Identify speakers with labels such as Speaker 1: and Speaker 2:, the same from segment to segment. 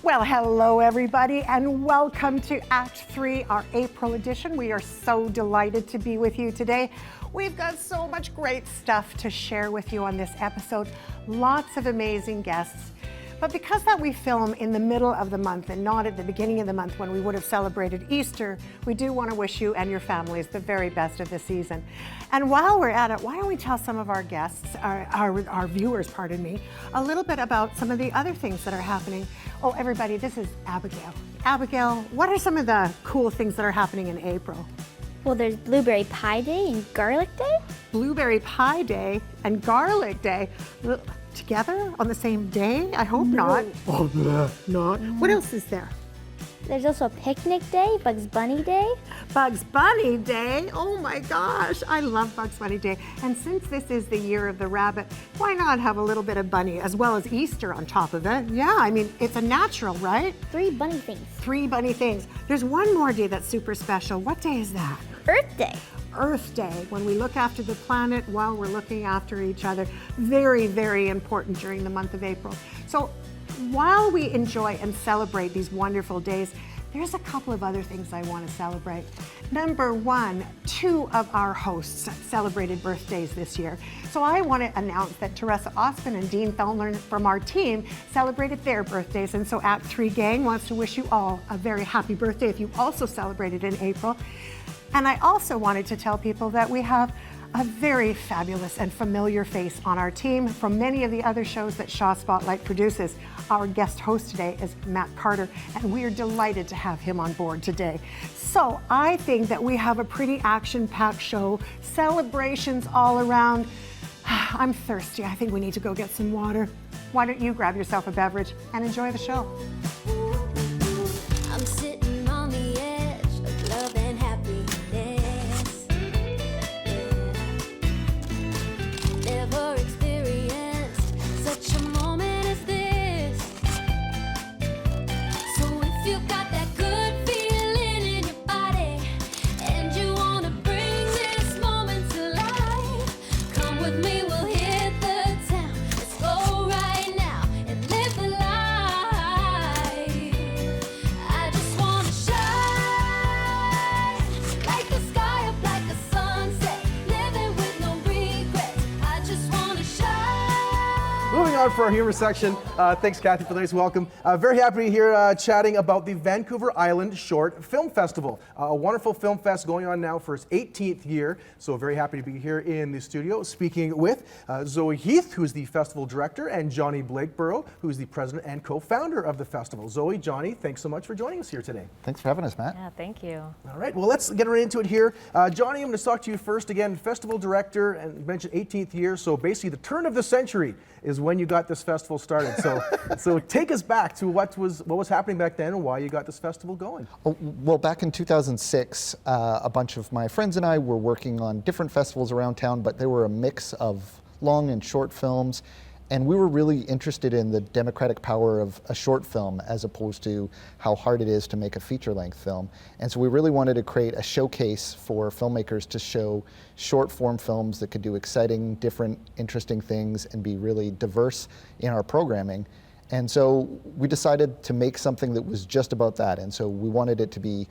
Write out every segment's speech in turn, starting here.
Speaker 1: Well, hello everybody, and welcome to Act 3, our April edition. We are so delighted to be with you today. We've got so much great stuff to share with you on this episode. Lots of amazing guests. But because that we film in the middle of the month and not at the beginning of the month when we would have celebrated Easter, we do want to wish you and your families the very best of the season. And while we're at it, why don't we tell some of our guests, our viewers, pardon me, a little bit about some of the other things that are happening. Oh, everybody, this is Abigail. Abigail, what are some of the cool things that are happening in April?
Speaker 2: Well, there's Blueberry Pie Day and Garlic Day.
Speaker 1: Blueberry Pie Day and Garlic Day. Together on the same day? I hope not. Oh, not. What else is there?
Speaker 2: There's also a Picnic Day, Bugs Bunny Day.
Speaker 1: Bugs Bunny Day? Oh my gosh, I love Bugs Bunny Day. And since this is the year of the rabbit, why not have a little bit of bunny as well as Easter on top of it? Yeah, I mean, it's a natural, right?
Speaker 2: 3 bunny things.
Speaker 1: 3 bunny things. There's one more day that's super special. What day is that?
Speaker 2: Earth Day.
Speaker 1: Earth Day, when we look after the planet while we're looking after each other. Very, very important during the month of April. So while we enjoy and celebrate these wonderful days, there's a couple of other things I want to celebrate. Number 1, 2 of our hosts celebrated birthdays this year. So I want to announce that Teresa Osman and Dean Fellner from our team celebrated their birthdays. And so Act 3 gang wants to wish you all a very happy birthday if you also celebrated in April. And I also wanted to tell people that we have a very fabulous and familiar face on our team from many of the other shows that Shaw Spotlight produces. Our guest host today is Matt Carter, and we are delighted to have him on board today. So I think that we have a pretty action-packed show, celebrations all around. I'm thirsty. I think we need to go get some water. Why don't you grab yourself a beverage and enjoy the show?
Speaker 3: I'm sitting on the edge of love and happiness. Never experienced such a moment as this. So if you got that good feeling in your body and you wanna bring this moment to life, come with me, we'll hit the town. Let's go right now and live the life. I just wanna shine like the sky up like a sunset, living with no regrets. I just wanna shine.
Speaker 4: Moving on for our humor section. Thanks, Kathy, for the nice welcome. Very happy to be here chatting about the Vancouver Island Short Film Festival. A wonderful film fest going on now for its 18th year. So very happy to be here in the studio speaking with Zoe Heath, who's the festival director, and Johnny Blakeborough, who's the president and co-founder of the festival. Zoe, Johnny, thanks so much for joining us here today.
Speaker 5: Thanks for having us, Matt.
Speaker 6: Yeah, thank you.
Speaker 4: All right, well, let's get right into it here. Johnny, I'm going to talk to you first again. Festival director, and you mentioned 18th year, so basically the turn of the century is when you got this festival started. So take us back to what was happening back then and why you got this festival going.
Speaker 5: Oh, well, back in 2006, a bunch of my friends and I were working on different festivals around town, but they were a mix of long and short films. And we were really interested in the democratic power of a short film as opposed to how hard it is to make a feature-length film. And so we really wanted to create a showcase for filmmakers to show short-form films that could do exciting, different, interesting things and be really diverse in our programming. And so we decided to make something that was just about that. And so we wanted it to be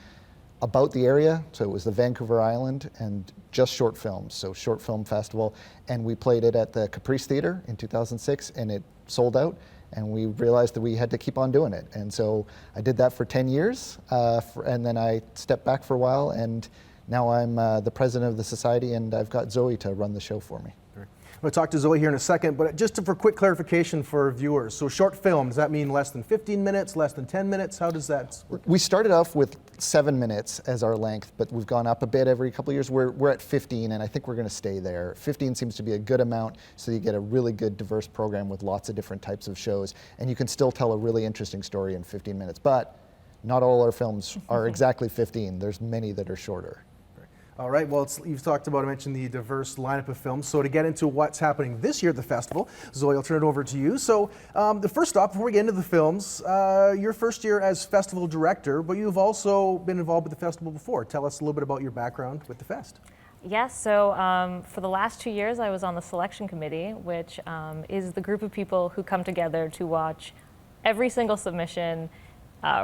Speaker 5: about the area, so it was the Vancouver Island, and just short films, so Short Film Festival. And we played it at the Caprice Theatre in 2006, and it sold out, and we realized that we had to keep on doing it. And so I did that for 10 years, and then I stepped back for a while, and now I'm the president of the society, and I've got Zoe to run the show for me.
Speaker 4: I'm going to talk to Zoe here in a second, but just for quick clarification for viewers. So short film, does that mean less than 15 minutes, less than 10 minutes? How does that work?
Speaker 5: We started off with 7 minutes as our length, but we've gone up a bit every couple of years. We're at 15, and I think we're going to stay there. 15 seems to be a good amount, so you get a really good diverse program with lots of different types of shows, and you can still tell a really interesting story in 15 minutes. But not all our films are exactly 15. There's many that are shorter.
Speaker 4: All right, well, you've talked about, I mentioned the diverse lineup of films. So to get into what's happening this year at the festival, Zoe, I'll turn it over to you. So the first off, before we get into the films, your first year as festival director, but you've also been involved with the festival before. Tell us a little bit about your background with the fest.
Speaker 6: Yes, so for the last 2 years I was on the selection committee, which is the group of people who come together to watch every single submission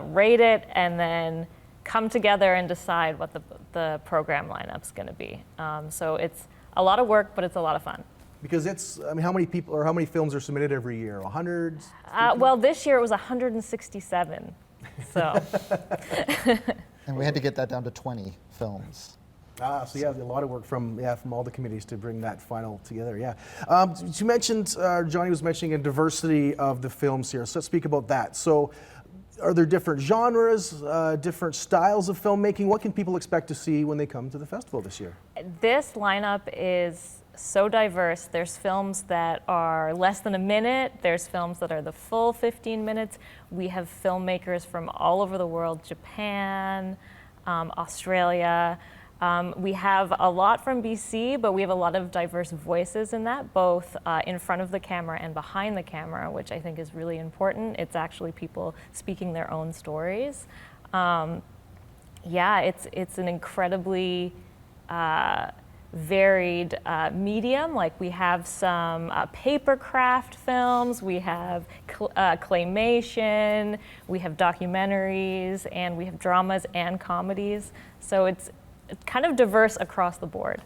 Speaker 6: rate it, and then come together and decide what the program lineup's going to be. So it's a lot of work, but it's a lot of fun.
Speaker 4: Because it's, I mean, how many people or how many films are submitted every year? 100?
Speaker 6: Well, this year it was 167. So.
Speaker 4: And
Speaker 5: we had to get that down to 20 films.
Speaker 4: So yeah, a lot of work from all the committees to bring that final together. Yeah, you mentioned Johnny was mentioning a diversity of the films here. So let's speak about that. So, are there different genres, different styles of filmmaking? What can people expect to see when they come to the festival this year?
Speaker 6: This lineup is so diverse. There's films that are less than a minute. There's films that are the full 15 minutes. We have filmmakers from all over the world: Japan, Australia. We have a lot from BC, but we have a lot of diverse voices in that, both in front of the camera and behind the camera, which I think is really important. It's actually people speaking their own stories. Yeah, it's an incredibly varied medium. Like, we have some paper craft films, we have claymation, we have documentaries, and we have dramas and comedies. So it's kind of diverse across the board.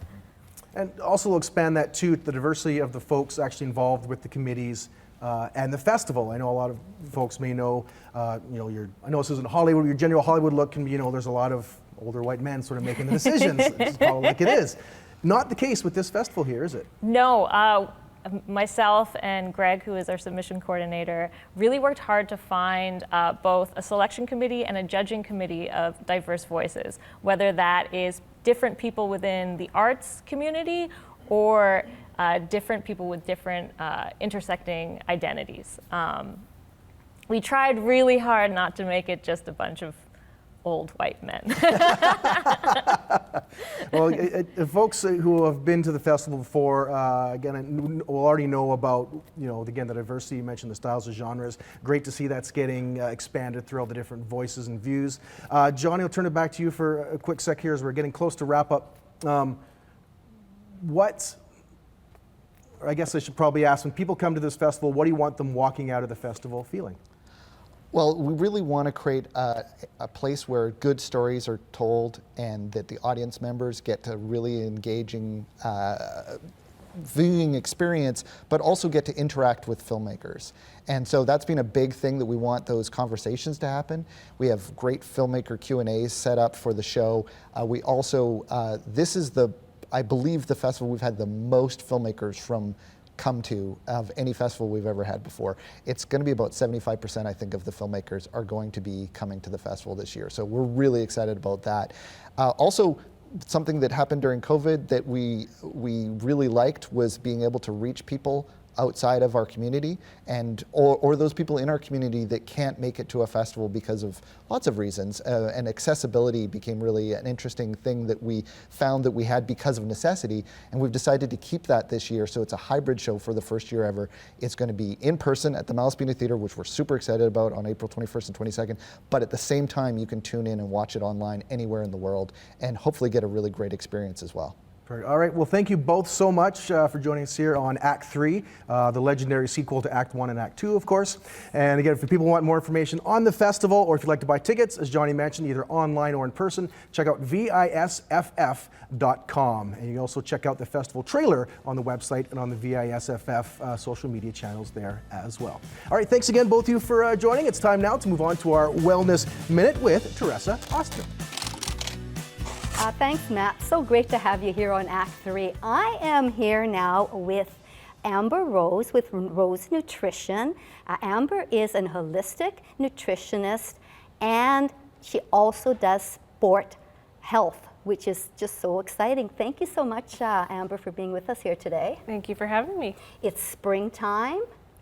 Speaker 4: And also we'll expand that to the diversity of the folks actually involved with the committees and the festival. I know a lot of folks may know, I know this isn't Hollywood, your general Hollywood look can be, there's a lot of older white men sort of making the decisions. It's called like it is. Not the case with this festival here, is it?
Speaker 6: No. Myself and Greg, who is our submission coordinator, really worked hard to find both a selection committee and a judging committee of diverse voices, whether that is different people within the arts community or different people with different intersecting identities. We tried really hard not to make it just a bunch of old white men.
Speaker 4: Well, folks who have been to the festival before, again, will already know about, again, the diversity. You mentioned the styles of genres. Great to see that's getting expanded through all the different voices and views. Johnny, I'll turn it back to you for a quick sec here as we're getting close to wrap up. I guess I should probably ask, when people come to this festival, what do you want them walking out of the festival feeling?
Speaker 5: Well, we really want to create a place where good stories are told and that the audience members get to really engaging viewing experience, but also get to interact with filmmakers. And so that's been a big thing that we want those conversations to happen. We have great filmmaker Q&As set up for the show. We also, this is I believe the festival we've had the most filmmakers come to of any festival we've ever had before. It's going to be about 75%, I think, of the filmmakers are going to be coming to the festival this year. So we're really excited about that. Also, something that happened during COVID that we really liked was being able to reach people outside of our community or those people in our community that can't make it to a festival because of lots of reasons. And accessibility became really an interesting thing that we found that we had because of necessity, and we've decided to keep that this year. So it's a hybrid show for the first year ever. It's going to be in person at the Malaspina Theatre, which we're super excited about, on April 21st and 22nd, but at the same time you can tune in and watch it online anywhere in the world and hopefully get a really great experience as well.
Speaker 4: All right, well, thank you both so much for joining us here on Act 3, the legendary sequel to Act 1 and Act 2, of course. And again, if people want more information on the festival, or if you'd like to buy tickets, as Johnny mentioned, either online or in person, check out visff.com. And you can also check out the festival trailer on the website and on the VISFF social media channels there as well. All right, thanks again, both of you, for joining. It's time now to move on to our Wellness Minute with Teresa Austin.
Speaker 7: Thanks, Matt. So great to have you here on Act 3. I am here now with Amber Rose with Rose Nutrition. Amber is an holistic nutritionist, and she also does sport health, which is just so exciting. Thank you so much, Amber, for being with us here today.
Speaker 8: Thank you for having me.
Speaker 7: It's springtime.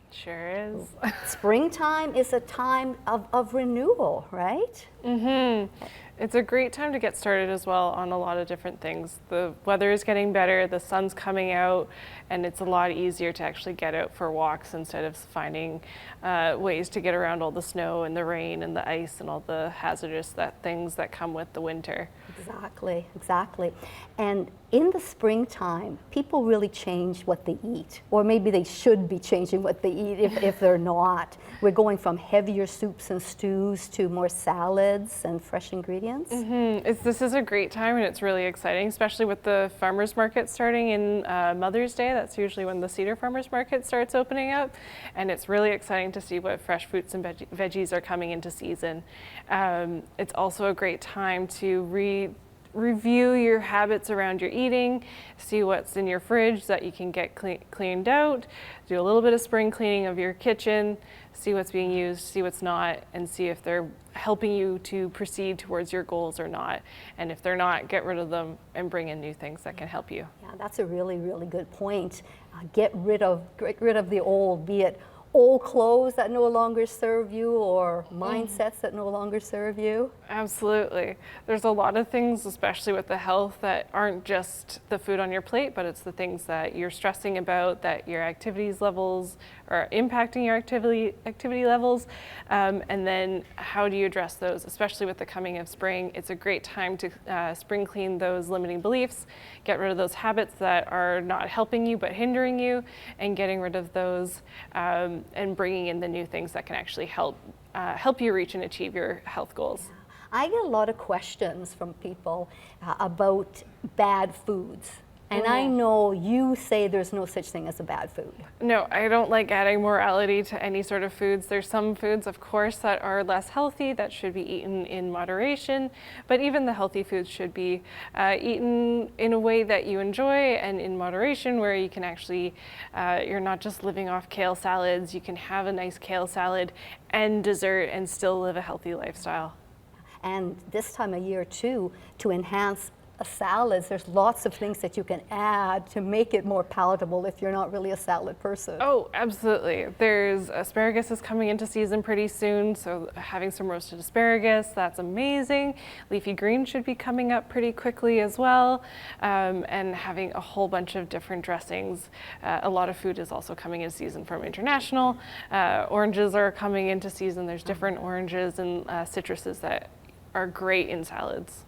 Speaker 8: Sure is.
Speaker 7: Springtime is a time of renewal, right?
Speaker 8: Mm-hmm. It's a great time to get started as well on a lot of different things. The weather is getting better, the sun's coming out, and it's a lot easier to actually get out for walks instead of finding ways to get around all the snow and the rain and the ice and all the hazardous things that come with the winter.
Speaker 7: Exactly, exactly. And in the springtime, people really change what they eat, or maybe they should be changing what they eat if they're not. We're going from heavier soups and stews to more salads and fresh ingredients.
Speaker 8: This is a great time, and it's really exciting, especially with the farmers market starting in Mother's Day. That's usually when the Cedar Farmers Market starts opening up, and it's really exciting to see what fresh fruits and veggies are coming into season. It's also a great time to review your habits around your eating, see what's in your fridge that you can get cleaned out, do a little bit of spring cleaning of your kitchen, see what's being used, see what's not, and see if they're helping you to proceed towards your goals or not. And if they're not, get rid of them and bring in new things that can help you.
Speaker 7: Yeah, that's a really, really good point. Get rid of the old, be it old clothes that no longer serve you or mindsets that no longer serve you.
Speaker 8: Absolutely. There's a lot of things, especially with the health, that aren't just the food on your plate, but it's the things that you're stressing about, that your activities levels are impacting your activity levels. And then how do you address those, especially with the coming of spring? It's a great time to spring clean those limiting beliefs, get rid of those habits that are not helping you but hindering you, and getting rid of those and bringing in the new things that can actually help you reach and achieve your health goals.
Speaker 7: I get a lot of questions from people about bad foods. And I know you say there's no such thing as a bad food.
Speaker 8: No, I don't like adding morality to any sort of foods. There's some foods, of course, that are less healthy that should be eaten in moderation, but even the healthy foods should be eaten in a way that you enjoy and in moderation, where you can actually, you're not just living off kale salads. You can have a nice kale salad and dessert and still live a healthy lifestyle.
Speaker 7: And this time of year too, to enhance salads, there's lots of things that you can add to make it more palatable if you're not really a salad person.
Speaker 8: Oh, absolutely. There's asparagus is coming into season pretty soon, so having some roasted asparagus, that's amazing. Leafy greens should be coming up pretty quickly as well, and having a whole bunch of different dressings. A lot of food is also coming in season from international. Oranges are coming into season. There's different oranges and citruses that are great in salads.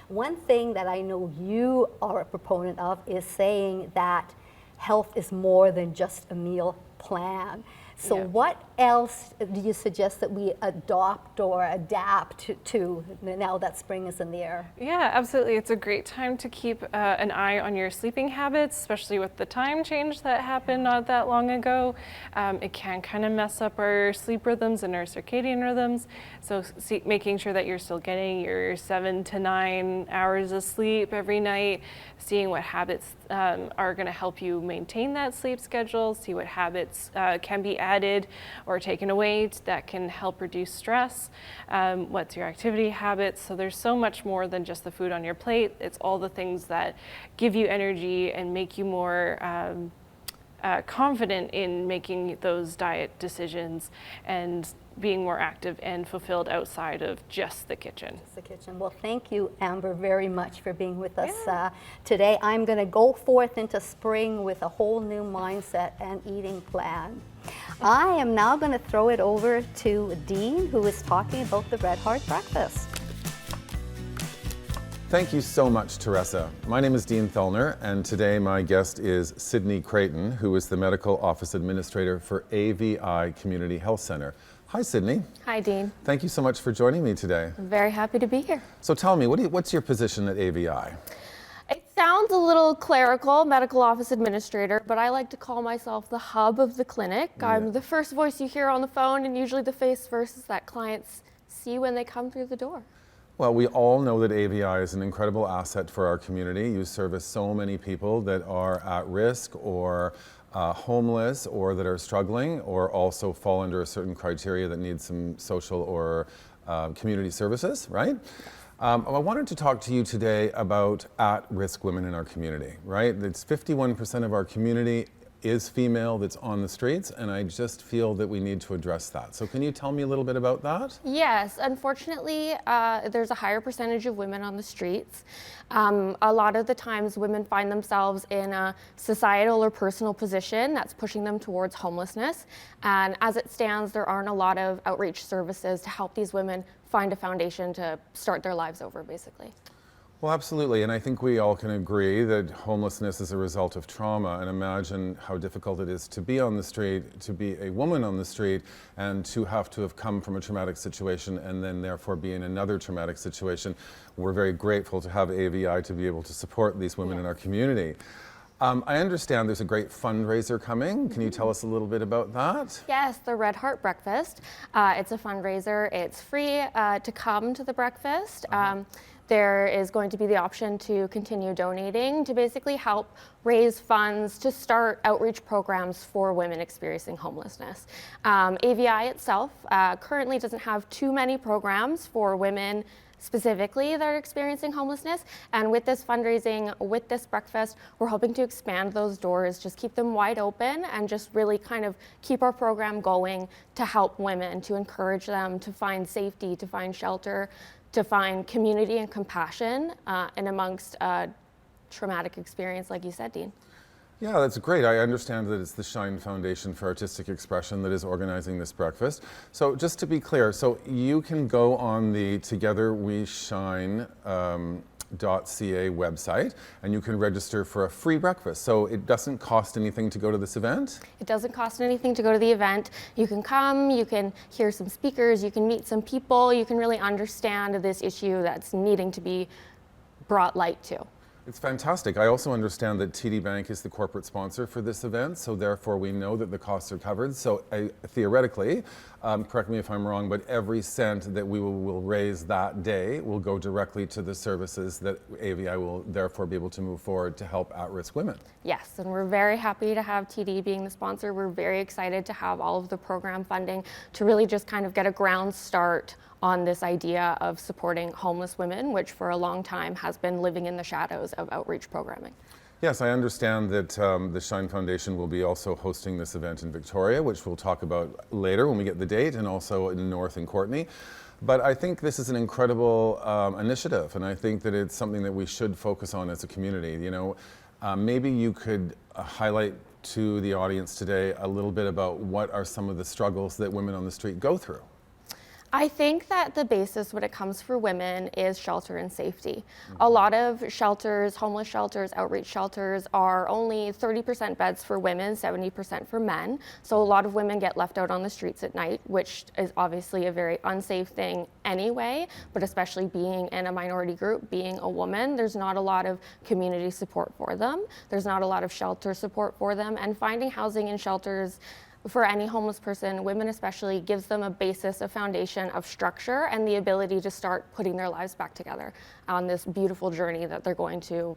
Speaker 7: One thing that I know you are a proponent of is saying that health is more than just a meal plan. So what else do you suggest that we adopt or adapt to now that spring is in the air?
Speaker 8: Yeah, absolutely. It's a great time to keep an eye on your sleeping habits, especially with the time change that happened not that long ago. It can kind of mess up our sleep rhythms and our circadian rhythms. So making sure that you're still getting your 7 to 9 hours of sleep every night, seeing what habits are going to help you maintain that sleep schedule, see what habits can be added or taken away that can help reduce stress. What's your activity habits? So there's so much more than just the food on your plate. It's all the things that give you energy and make you more confident in making those diet decisions and being more active and fulfilled outside of just the kitchen.
Speaker 7: The kitchen. Well, thank you, Amber, very much for being with us today. I'm going to go forth into spring with a whole new mindset and eating plan. I am now going to throw it over to Dean, who is talking about the Red Heart Breakfast.
Speaker 9: Thank you so much, Teresa. My name is Dean Thellner, and today my guest is Sydney Creighton, who is the Medical Office Administrator for AVI Community Health Center. Hi, Sydney.
Speaker 10: Hi, Dean.
Speaker 9: Thank you so much for joining me today.
Speaker 10: I'm very happy to be here.
Speaker 9: So tell me, what's your position at AVI?
Speaker 10: It sounds a little clerical, medical office administrator, but I like to call myself the hub of the clinic. Yeah. I'm the first voice you hear on the phone, and usually the face versus that clients see when they come through the door.
Speaker 9: Well, we all know that AVI is an incredible asset for our community. You service so many people that are at risk or homeless or that are struggling or also fall under a certain criteria that need some social or community services, right? I wanted to talk to you today about at-risk women in our community, right? It's 51% of our community is female that's on the streets, and I just feel that we need to address that. So can you tell me a little bit about that?
Speaker 10: Yes, unfortunately, there's a higher percentage of women on the streets. A lot of the times women find themselves in a societal or personal position that's pushing them towards homelessness. And as it stands, there aren't a lot of outreach services to help these women find a foundation to start their lives over, basically.
Speaker 9: Well, absolutely, and I think we all can agree that homelessness is a result of trauma, and imagine how difficult it is to be on the street, to be a woman on the street, and to have come from a traumatic situation and then therefore be in another traumatic situation. We're very grateful to have AVI to be able to support these women in our community. I understand there's a great fundraiser coming. Can you tell us a little bit about that?
Speaker 10: Yes, the Red Heart Breakfast. It's a fundraiser. It's free to come to the breakfast. There is going to be the option to continue donating to basically help raise funds to start outreach programs for women experiencing homelessness. AVI itself currently doesn't have too many programs for women specifically that are experiencing homelessness, and with this fundraising, with this breakfast, we're hoping to expand those doors, just keep them wide open and just really kind of keep our program going to help women, to encourage them to find safety, to find shelter, to find community and compassion and amongst a traumatic experience like you said, Dean.
Speaker 9: Yeah, that's great. I understand that it's the Shine Foundation for Artistic Expression that is organizing this breakfast. So just to be clear, so you can go on the Together We Shine .ca website and you can register for a free breakfast. So it doesn't cost anything to go to this event?
Speaker 10: It doesn't cost anything to go to the event. You can come, you can hear some speakers, you can meet some people, you can really understand this issue that's needing to be brought light to.
Speaker 9: It's fantastic. I also understand that TD Bank is the corporate sponsor for this event, so therefore we know that the costs are covered. So theoretically, correct me if I'm wrong, but every cent that we will raise that day will go directly to the services that AVI will therefore be able to move forward to help at-risk women.
Speaker 10: Yes, and we're very happy to have TD being the sponsor. We're very excited to have all of the program funding to really just kind of get a ground start on this idea of supporting homeless women, which for a long time has been living in the shadows of outreach programming.
Speaker 9: Yes, I understand that the Shine Foundation will be also hosting this event in Victoria, which we'll talk about later when we get the date, and also in North and Courtenay. But I think this is an incredible initiative, and I think that it's something that we should focus on as a community. You know, maybe you could highlight to the audience today a little bit about what are some of the struggles that women on the street go through.
Speaker 10: I think that the basis when it comes for women is shelter and safety. A lot of shelters, homeless shelters, outreach shelters are only 30% beds for women, 70% for men. So a lot of women get left out on the streets at night, which is obviously a very unsafe thing anyway, but especially being in a minority group, being a woman, there's not a lot of community support for them. There's not a lot of shelter support for them, and finding housing in shelters for any homeless person, women especially, gives them a basis, a foundation of structure and the ability to start putting their lives back together on this beautiful journey that they're going to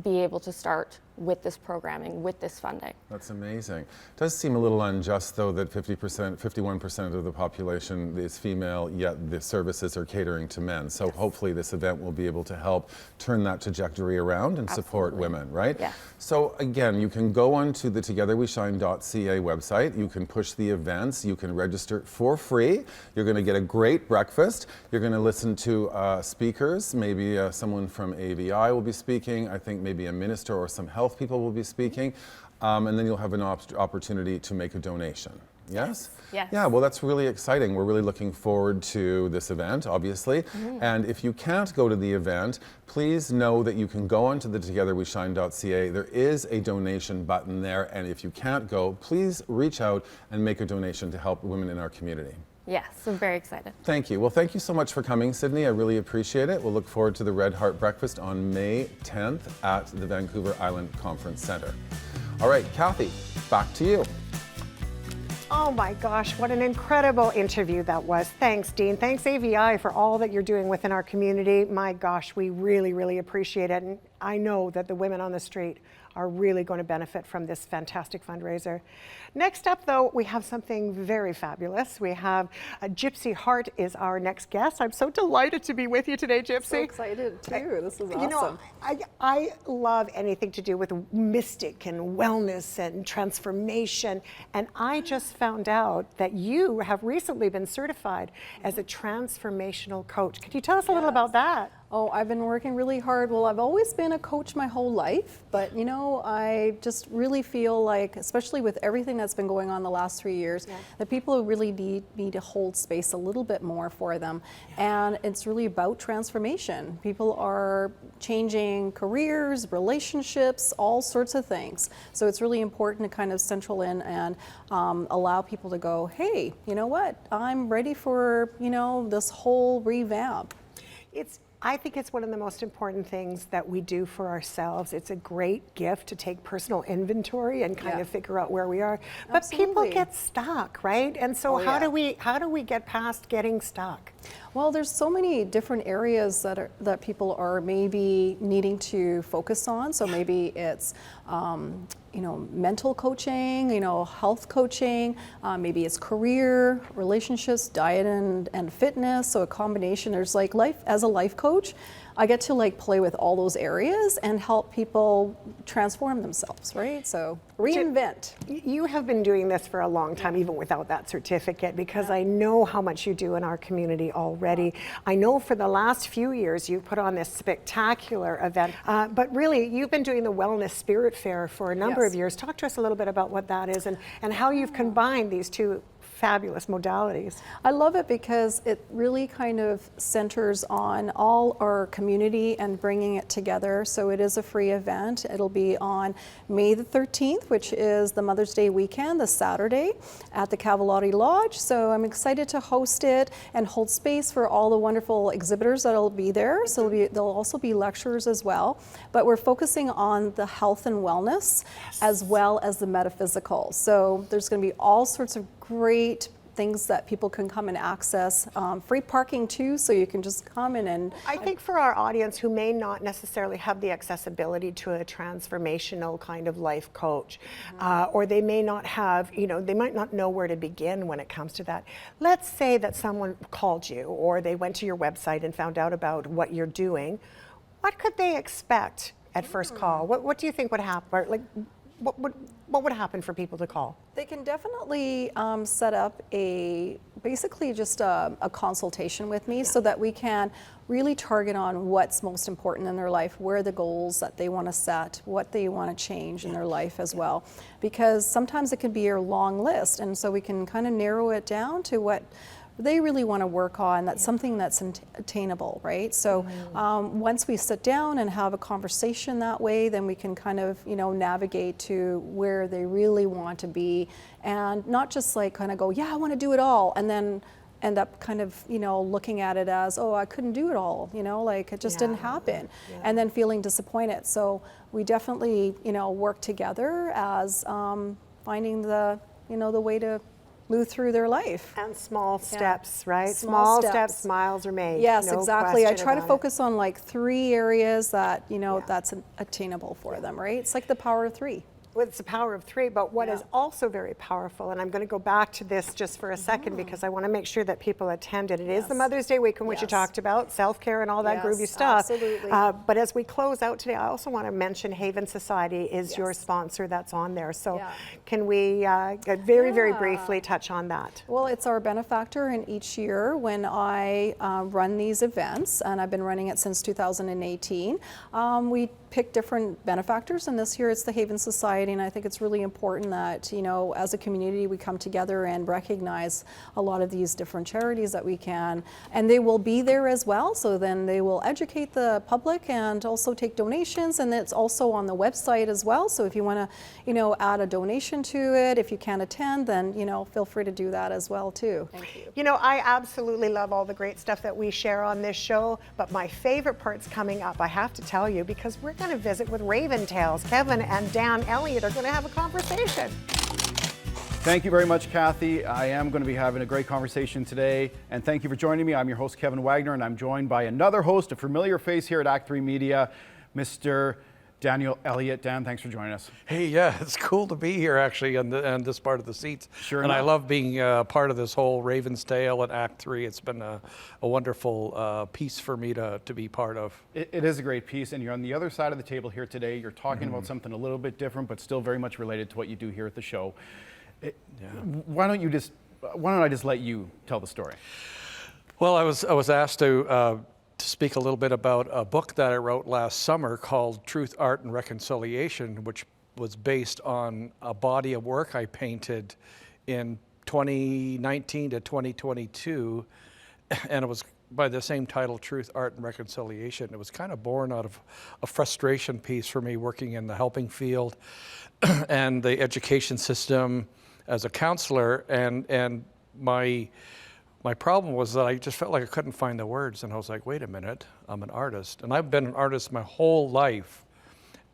Speaker 10: be able to start with this programming, with this funding.
Speaker 9: That's amazing. It does seem a little unjust, though, that 51% of the population is female, yet the services are catering to men. So hopefully this event will be able to help turn that trajectory around and support women, right?
Speaker 10: Yeah.
Speaker 9: So again, you can go onto the togetherweshine.ca website. You can push the events. You can register for free. You're going to get a great breakfast. You're going to listen to speakers. Maybe someone from AVI will be speaking. I think maybe a minister or some health people will be speaking, and then you'll have an opportunity to make a donation. Yes?
Speaker 10: Yes.
Speaker 9: Yeah, well, that's really exciting. We're really looking forward to this event, obviously. And if you can't go to the event, please know that you can go onto the togetherweshine.ca. There is a donation button there, and if you can't go, please reach out and make a donation to help women in our community.
Speaker 10: Yes, I'm very excited.
Speaker 9: Thank you. Well, thank you so much for coming, Sydney. I really appreciate it. We'll look forward to the Red Heart Breakfast on May 10th at the Vancouver Island Conference Centre. All right, Kathy, back to you.
Speaker 1: Oh my gosh, what an incredible interview that was. Thanks, Dean. Thanks, AVI, for all that you're doing within our community. My gosh, we really, really appreciate it. And I know that the women on the street are really going to benefit from this fantastic fundraiser. Next up, though, we have something very fabulous. We have Gypsy Hart is our next guest. I'm so delighted to be with you today, Gypsy.
Speaker 11: So excited too. This is awesome.
Speaker 1: You know, I love anything to do with mystic and wellness and transformation. And I just found out that you have recently been certified as a transformational coach. Could you tell us a little about that?
Speaker 11: Oh, I've been working really hard. Well, I've always been a coach my whole life, but you know, I just really feel like, especially with everything that's been going on the last 3 years, that people really need me to hold space a little bit more for them. And it's really about transformation. People are changing careers, relationships, all sorts of things. So it's really important to kind of central in and allow people to go, hey, you know what? I'm ready for, you know, this whole revamp.
Speaker 1: I think it's one of the most important things that we do for ourselves. It's a great gift to take personal inventory and kind of figure out where we are. But people get stuck, right? And so how do we get past getting stuck?
Speaker 11: Well, there's so many different areas that people are maybe needing to focus on. So maybe it's you know, mental coaching, you know, health coaching, maybe it's career, relationships, diet and fitness. So a combination. There's like life, as a life coach, I get to like play with all those areas and help people transform themselves, right? So reinvent.
Speaker 1: You have been doing this for a long time, even without that certificate, because I know how much you do in our community already. I know for the last few years you've put on this spectacular event, but really you've been doing the Wellness Spirit Fair for a number of years. Talk to us a little bit about what that is and how you've combined these two fabulous modalities.
Speaker 11: I love it because it really kind of centers on all our community and bringing it together. So it is a free event. It'll be on May the 13th, which is the Mother's Day weekend, the Saturday, at the Cavalotti Lodge. So I'm excited to host it and hold space for all the wonderful exhibitors that'll be there. So there'll also be lectures as well. But we're focusing on the health and wellness as well as the metaphysical. So there's going to be all sorts of great things that people can come and access. Free parking too, so you can just come in and...
Speaker 1: I think for our audience who may not necessarily have the accessibility to a transformational kind of life coach, or they may not have, you know, they might not know where to begin when it comes to that. Let's say that someone called you or they went to your website and found out about what you're doing. What could they expect at first call? What do you think would happen? Like, what would happen for people to call?
Speaker 11: They can definitely set up basically just a consultation with me so that we can really target on what's most important in their life, where are the goals that they want to set, what they want to change in their life as well. Because sometimes it can be a long list, and so we can kind of narrow it down to what they really want to work on, that's something that's attainable, right? So once we sit down and have a conversation that way, then we can kind of, you know, navigate to where they really want to be, and not just like kind of go, yeah, I want to do it all, and then end up kind of, you know, looking at it as, oh, I couldn't do it all, you know, like it just didn't happen, and then feeling disappointed. So we definitely, you know, work together as finding the, you know, the way to move through their life.
Speaker 1: And small steps, right? Small steps, miles are made.
Speaker 11: Yes,
Speaker 1: no
Speaker 11: exactly. I
Speaker 1: question
Speaker 11: try to
Speaker 1: about
Speaker 11: focus on like 3 areas that, you know, that's attainable for them, right? It's like the power of 3.
Speaker 1: Well, it's the power of 3, but what is also very powerful, and I'm going to go back to this just for a second because I want to make sure that people attend it. It is the Mother's Day weekend, which you talked about, self-care and all that groovy stuff.
Speaker 11: Absolutely.
Speaker 1: But as we close out today, I also want to mention Haven Society is your sponsor that's on there. So can we very, very briefly touch on that?
Speaker 11: Well, it's our benefactor, and each year when I run these events, and I've been running it since 2018, we pick different benefactors, and this year it's the Haven Society, and I think it's really important that, you know, as a community we come together and recognize a lot of these different charities that we can, and they will be there as well, so then they will educate the public and also take donations, and it's also on the website as well, so if you want to, you know, add a donation to it, if you can't attend, then, you know, feel free to do that as well too. Thank you.
Speaker 1: You know, I absolutely love all the great stuff that we share on this show, but my favorite part's coming up, I have to tell you, because we're going to visit with Raven Tales. Kevin and Dan Elliott are going to have a conversation.
Speaker 12: Thank you very much, Kathy. I am going to be having a great conversation today, and thank you for joining me. I'm your host, Kevin Wagner, and I'm joined by another host, a familiar face here at Act3 Media, Mr. Daniel Elliott. Dan, thanks for joining us.
Speaker 13: Hey, yeah, it's cool to be here actually on this part of the seats.
Speaker 12: Sure
Speaker 13: and
Speaker 12: enough.
Speaker 13: I love being part of this whole Raven's Tale at Act 3. It's been a wonderful piece for me to be part of.
Speaker 12: It is a great piece, and you're on the other side of the table here today. You're talking about something a little bit different, but still very much related to what you do here at the show. Why don't I just let you tell the story?
Speaker 13: Well, I was asked to to speak a little bit about a book that I wrote last summer called Truth, Art, and Reconciliation, which was based on a body of work I painted in 2019 to 2022, and it was by the same title, Truth, Art, and Reconciliation. It was kind of born out of a frustration piece for me working in the helping field and the education system as a counselor, and my problem was that I just felt like I couldn't find the words, and I was like, wait a minute, I'm an artist, and I've been an artist my whole life,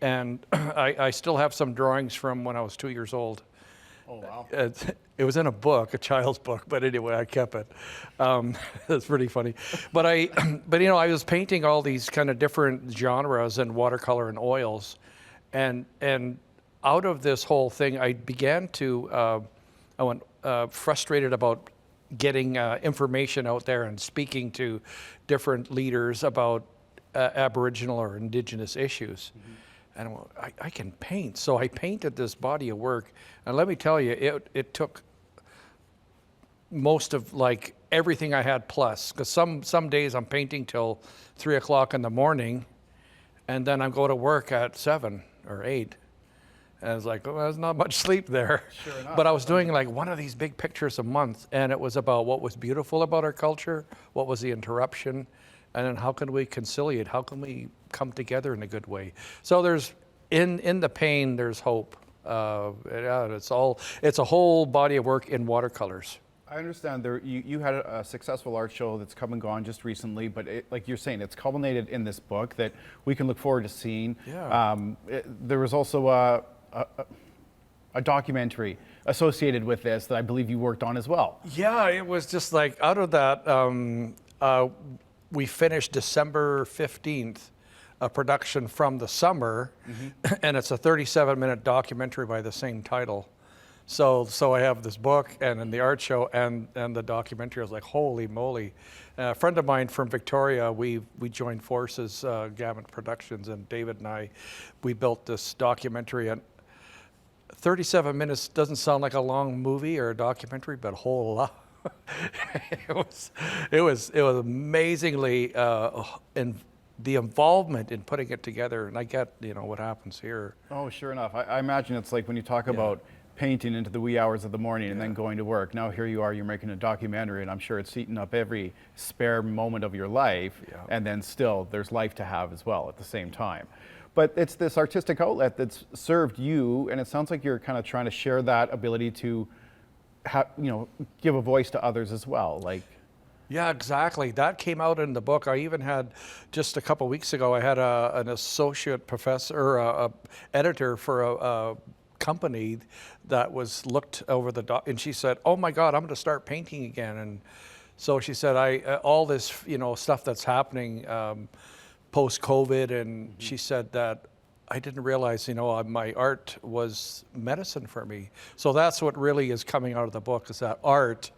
Speaker 13: and I still have some drawings from when I was 2 years old.
Speaker 12: Oh, wow.
Speaker 13: It was in a book, a child's book, but anyway, I kept it. It's pretty funny. But but I was painting all these kind of different genres and watercolor and oils, and out of this whole thing, I began to, I went frustrated about getting information out there and speaking to different leaders about Aboriginal or Indigenous issues. Mm-hmm. And I can paint. So I painted this body of work. And let me tell you, it took most of like everything I had plus. Because some days I'm painting till 3 o'clock in the morning. And then I go to work at 7 or 8. And it's like, there's not much sleep there. Sure enough. But I was doing like one of these big pictures a month. And it was about what was beautiful about our culture, what was the interruption, and then how can we conciliate? How can we come together in a good way? So there's, in the pain, there's hope. It's a whole body of work in watercolors.
Speaker 12: I understand you had a successful art show that's come and gone just recently, but like you're saying, it's culminated in this book that we can look forward to seeing.
Speaker 13: Yeah.
Speaker 12: There was also a documentary associated with this that I believe you worked on as well.
Speaker 13: Yeah, it was just like out of that, we finished December 15th, a production from the summer, mm-hmm. and it's a 37-minute documentary by the same title. So I have this book and then the art show and the documentary. I was like, holy moly. A friend of mine from Victoria, we joined forces, Gavin Productions, and David and I, we built this documentary. And 37 minutes doesn't sound like a long movie or a documentary, but a whole lot. It was amazingly in the involvement in putting it together, and I get what happens here.
Speaker 12: Oh, sure enough. I imagine it's like when you talk about painting into the wee hours of the morning and then going to work. Now here you are, you're making a documentary, and I'm sure it's eating up every spare moment of your life, and then still there's life to have as well at the same time. But it's this artistic outlet that's served you, and it sounds like you're kind of trying to share that ability to give a voice to others as well.
Speaker 13: Yeah, exactly. That came out in the book. I even had, just a couple weeks ago, I had an associate professor, or a editor for a company that was looked over the doc, and she said, oh my God, I'm going to start painting again. And so she said, all this, stuff that's happening post-COVID, and she said that I didn't realize, my art was medicine for me. So that's what really is coming out of the book, is that art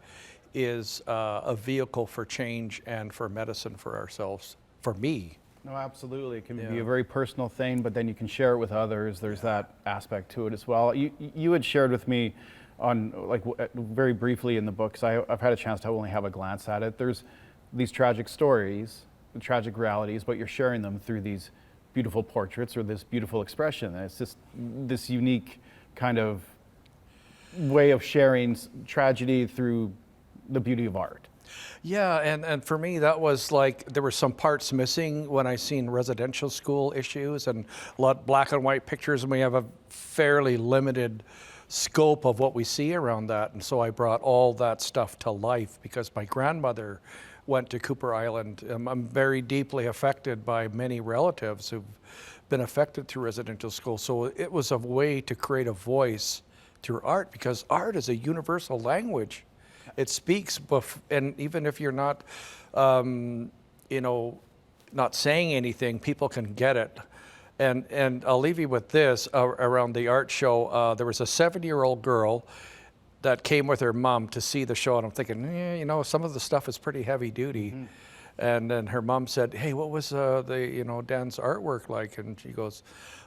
Speaker 13: is a vehicle for change and for medicine for ourselves, for me.
Speaker 12: No, absolutely. It can be a very personal thing, but then you can share it with others. There's that aspect to it as well. You had shared with me on, very briefly in the book, because I've had a chance to only have a glance at it. There's these tragic stories, the tragic realities, but you're sharing them through these beautiful portraits or this beautiful expression. And it's just this unique kind of way of sharing tragedy through the beauty of art.
Speaker 13: Yeah, and for me, that was like, there were some parts missing when I seen residential school issues and a lot of black and white pictures, and we have a fairly limited scope of what we see around that. And so I brought all that stuff to life because my grandmother went to Cooper Island. I'm very deeply affected by many relatives who've been affected through residential school. So it was a way to create a voice through art, because art is a universal language. It speaks, and even if you're not, not saying anything, people can get it. And I'll leave you with this around the art show. There was a 7-year-old girl that came with her mom to see the show, and I'm thinking, some of the stuff is pretty heavy duty. Mm-hmm. And then her mom said, hey, what was Dan's artwork like? And she goes,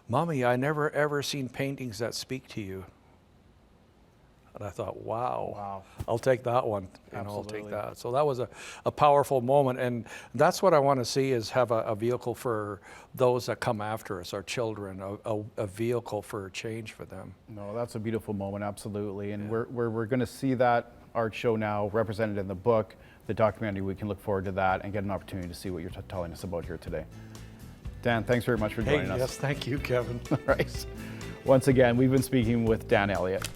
Speaker 13: Mommy, I never ever seen paintings that speak to you. And I thought, wow,
Speaker 12: Wow.
Speaker 13: I'll take that one. You know, I'll
Speaker 12: Absolutely.
Speaker 13: take that. So that was a powerful moment. And that's what I want to see, is have a vehicle for those that come after us, our children, a vehicle for change for them.
Speaker 12: No, that's a beautiful moment, absolutely. And we're going to see that art show now represented in the book, the documentary. We can look forward to that and get an opportunity to see what you're telling us about here today. Dan, thanks very much for joining us.
Speaker 13: Yes, thank you, Kevin.
Speaker 12: Right. Once again, we've been speaking with Dan Elliott.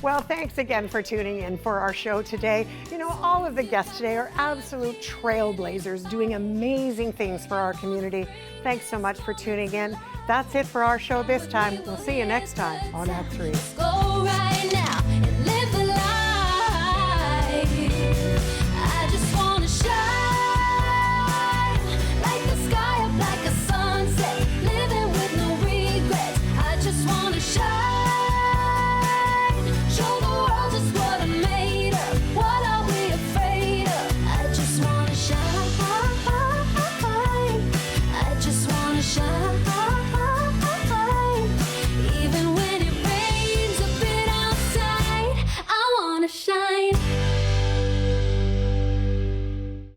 Speaker 1: Well, thanks again for tuning in for our show today. You know, all of the guests today are absolute trailblazers doing amazing things for our community. Thanks so much for tuning in. That's it for our show this time. We'll see you next time on Act 3.
Speaker 3: Go right now and live the life. I just wanna shine like the sky up like a sunset, living with no regrets. I just wanna shine, show the world just what I'm made of. What are we afraid of? I just wanna shine. I just wanna shine.